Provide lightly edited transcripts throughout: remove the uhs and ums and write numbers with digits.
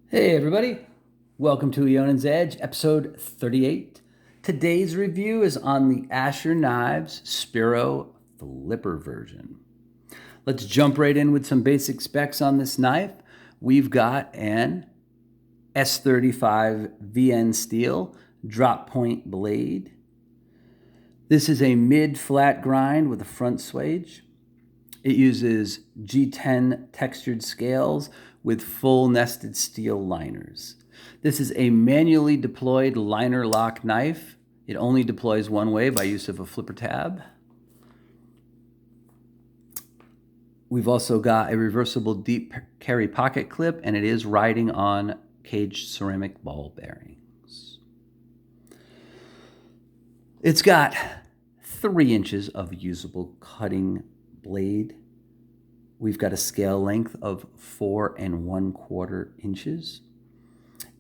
Hey everybody, welcome to Ionan's Edge, episode 38. Today's review is on the Asher Knives Spiro Flipper version. Let's jump right in with some basic specs on this knife. We've got an S35 VN steel drop point blade. This is a mid-flat grind with a front swage. It uses G10 textured scales with full nested steel liners. This is a manually deployed liner lock knife. It only deploys one way by use of a flipper tab. We've also got a reversible deep carry pocket clip, and it is riding on caged ceramic ball bearings. It's got 3 inches of usable cutting blade. We've got a scale length of 4 1/4 inches.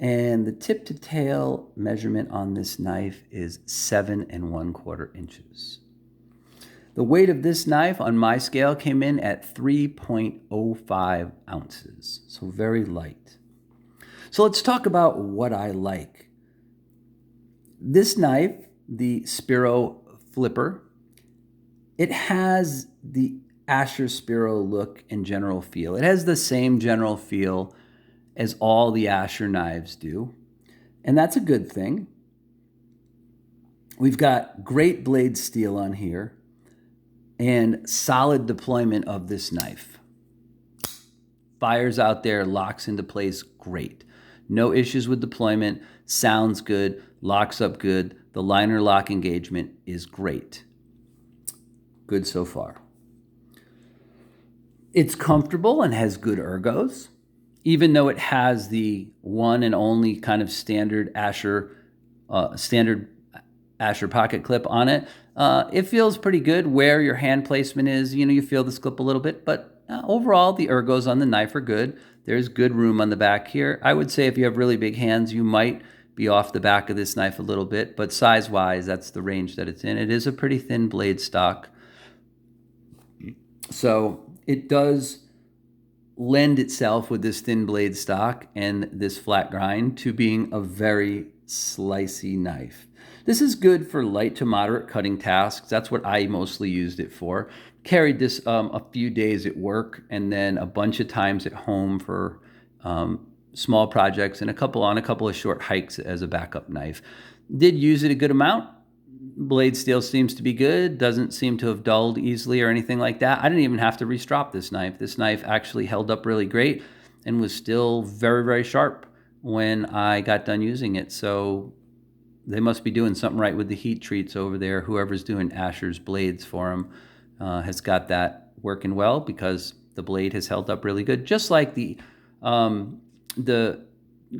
And the tip to tail measurement on this knife is 7 1/4 inches. The weight of this knife on my scale came in at 3.05 ounces, so very light. So let's talk about what I like. This knife, the Spiro Flipper, it has the Asher Spiro look and general feel. It has the same general feel as all the Asher knives do, and that's a good thing. We've got great blade steel on here and solid deployment of this knife. Fires out there, locks into place great. No issues with deployment, sounds good, locks up good. The liner lock engagement is great. Good so far. It's comfortable and has good ergos, even though it has the one and only kind of standard Asher pocket clip on it. It feels pretty good where your hand placement is. You feel this clip a little bit, but overall the ergos on the knife are good. There's good room on the back here. I would say if you have really big hands, you might be off the back of this knife a little bit, but size-wise, that's the range that it's in. It is a pretty thin blade stock. So it does lend itself with this thin blade stock and this flat grind to being a very slicey knife. This is good for light to moderate cutting tasks. That's what I mostly used it for. Carried this a few days at work and then a bunch of times at home for small projects and a couple of short hikes as a backup knife. Did use it a good amount. Blade steel seems to be good, doesn't seem to have dulled easily or anything like that. I didn't even have to restrop this knife. This knife actually held up really great and was still very, very sharp when I got done using it. So they must be doing something right with the heat treats over there. Whoever's doing Asher's blades for them has got that working well because the blade has held up really good. Just like the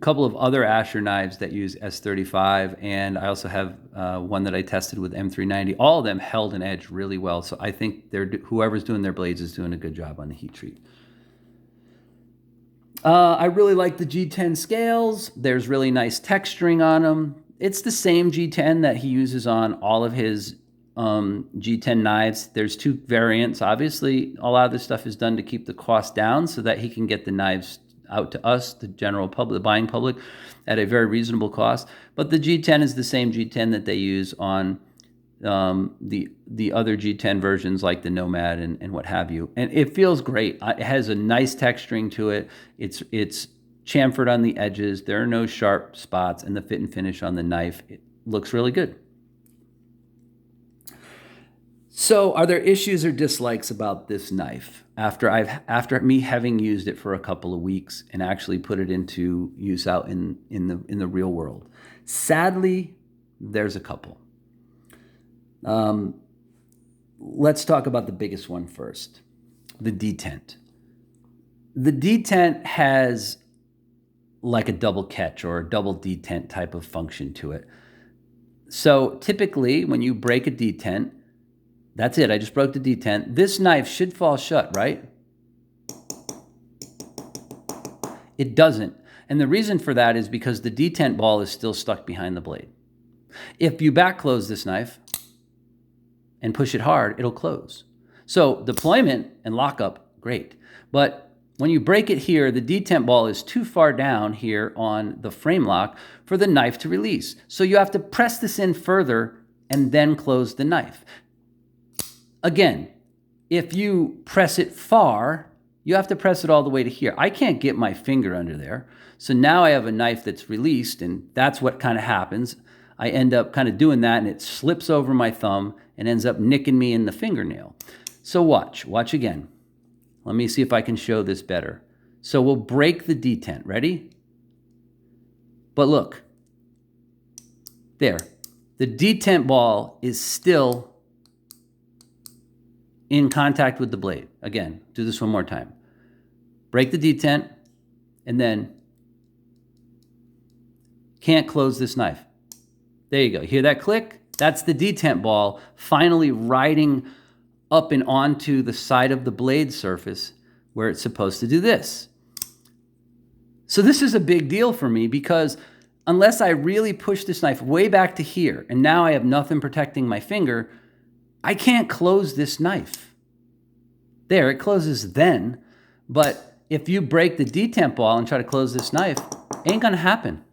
couple of other Asher knives that use S35, and I also have one that I tested with M390. All of them held an edge really well, so I think whoever's doing their blades is doing a good job on the heat treat. I really like the G10 scales. There's really nice texturing on them. It's the same G10 that he uses on all of his G10 knives. There's 2 variants. Obviously, a lot of this stuff is done to keep the cost down so that he can get the knives out to us, the general public, the buying public, at a very reasonable cost. But the G10 is the same G10 that they use on the other G10 versions like the Nomad and what have you. And it feels great. It has a nice texturing to it. It's chamfered on the edges. There are no sharp spots, and the fit and finish on the knife, it looks really good. So are there issues or dislikes about this knife after me having used it for a couple of weeks and actually put it into use out in the real world? Sadly, there's a couple. Let's talk about the biggest one first, the detent. The detent has like a double catch or a double detent type of function to it. So typically when you break a detent, that's it. I just broke the detent. This knife should fall shut, right? It doesn't. And the reason for that is because the detent ball is still stuck behind the blade. If you back close this knife and push it hard, it'll close. So deployment and lockup, great. But When you break it here, the detent ball is too far down here on the frame lock for the knife to release. So you have to press this in further and then close the knife. Again, if you press it far, you have to press it all the way to here. I can't get my finger under there. So now I have a knife that's released, and that's what kind of happens. I end up kind of doing that, and it slips over my thumb and ends up nicking me in the fingernail. So watch again. Let me see if I can show this better. So we'll break the detent. Ready? But look, there. The detent ball is still in contact with the blade. Again, do this one more time. Break the detent, and then can't close this knife. There you go. Hear that click? That's the detent ball finally riding up and onto the side of the blade surface where it's supposed to do this. So this is a big deal for me because unless I really push this knife way back to here, and now I have nothing protecting my finger, I can't close this knife. There, it closes then, but if you break the detent ball and try to close this knife, ain't gonna happen.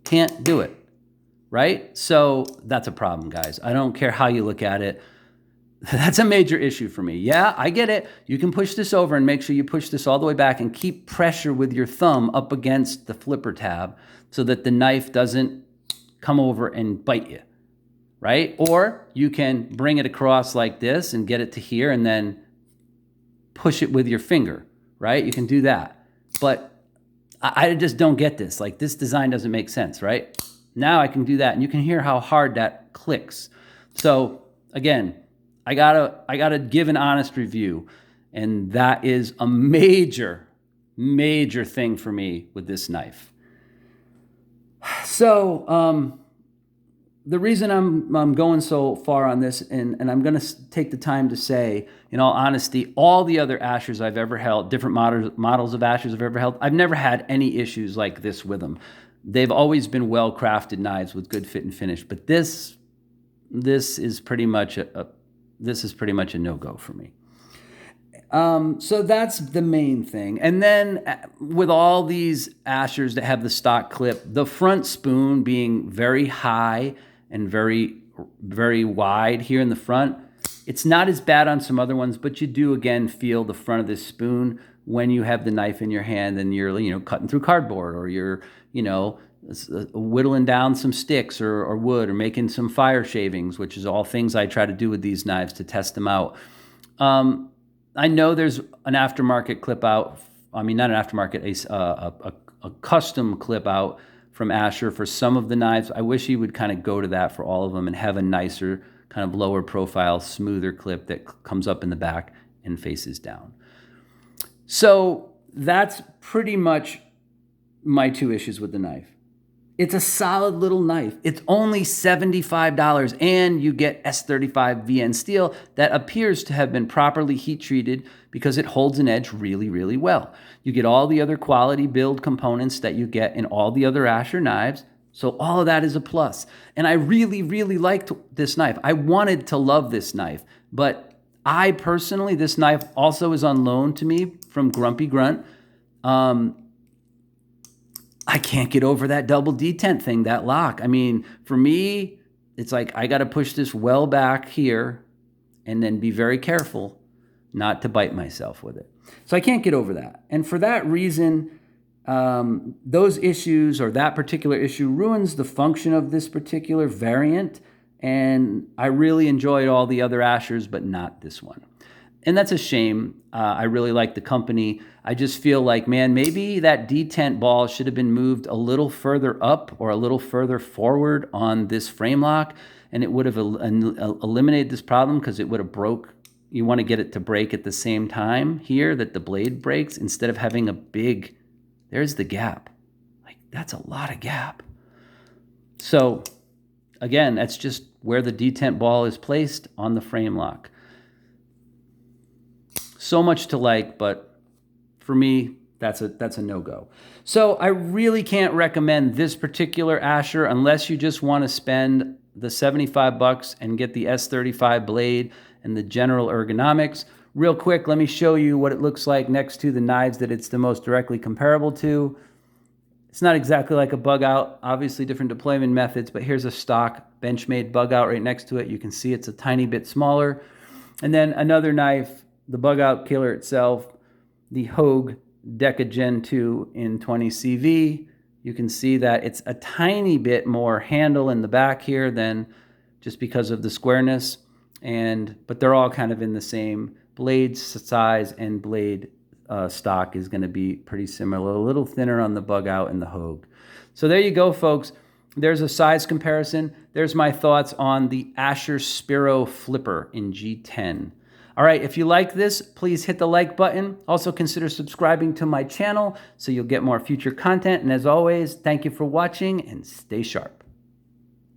Can't do it. Right? So that's a problem, guys. I don't care how you look at it. That's a major issue for me. Yeah, I get it. You can push this over and make sure you push this all the way back and keep pressure with your thumb up against the flipper tab so that the knife doesn't come over and bite you, right? Or you can bring it across like this and get it to here and then push it with your finger, right? You can do that. But I just don't get this. Like, this design doesn't make sense, right? Now I can do that, and you can hear how hard that clicks. So again, I gotta give an honest review, and that is a major thing for me with this knife. So the reason I'm going so far on this, and I'm going to take the time to say, in all honesty, all the other Ashers I've ever held, different models of Ashers I've ever held, I've never had any issues like this with them. They've always been well-crafted knives with good fit and finish, but this is pretty much a no-go for me. So that's the main thing. And then with all these Ashers that have the stock clip, the front spoon being very high and very, very wide here in the front, it's not as bad on some other ones, but you do again feel the front of this spoon when you have the knife in your hand and you're cutting through cardboard, or you're whittling down some sticks or wood, or making some fire shavings, which is all things I try to do with these knives to test them out. I know there's an aftermarket clip out. I mean, not an aftermarket, a custom clip out from Asher for some of the knives. I wish he would kind of go to that for all of them and have a nicer, kind of lower profile, smoother clip that comes up in the back and faces down. So that's pretty much my two issues with the knife. It's a solid little knife. It's only $75, and you get S35 VN steel that appears to have been properly heat treated because it holds an edge really, really well. You get all the other quality build components that you get in all the other Asher knives. So all of that is a plus. And I really, really liked this knife. I wanted to love this knife, but I personally, this knife also is on loan to me from Grumpy Grunt. I can't get over that double detent thing, that lock. I mean, for me, it's like I got to push this well back here and then be very careful not to bite myself with it. So I can't get over that. And for that reason, those issues, or that particular issue, ruins the function of this particular variant. And I really enjoyed all the other Ashers, but not this one. And that's a shame. I really like the company. I just feel like, man, maybe that detent ball should have been moved a little further up or a little further forward on this frame lock, and it would have eliminated this problem, because it would have broke. You want to get it to break at the same time here that the blade breaks, instead of having a big, there's the gap. Like, that's a lot of gap. So again, that's just where the detent ball is placed on the frame lock. So much to like, but for me, that's a no-go. So I really can't recommend this particular Asher unless you just want to spend the $75 and get the S35 blade and the general ergonomics, Real quick, let me show you what it looks like next to the knives that it's the most directly comparable to. It's not exactly like a bug out, obviously different deployment methods, but here's a stock Benchmade bug out right next to it. You can see it's a tiny bit smaller. And then another knife, the bug out killer itself, the Hogue Deca Gen 2 in 20CV. You can see that it's a tiny bit more handle in the back here than just because of the squareness. But they're all kind of in the same blade size, and blade stock is going to be pretty similar, a little thinner on the bug out and the Hogue. So there you go, folks. There's a size comparison. There's my thoughts on the Asher Spiro Flipper in G10. All right, if you like this, please hit the like button. Also consider subscribing to my channel so you'll get more future content. And as always, thank you for watching and stay sharp.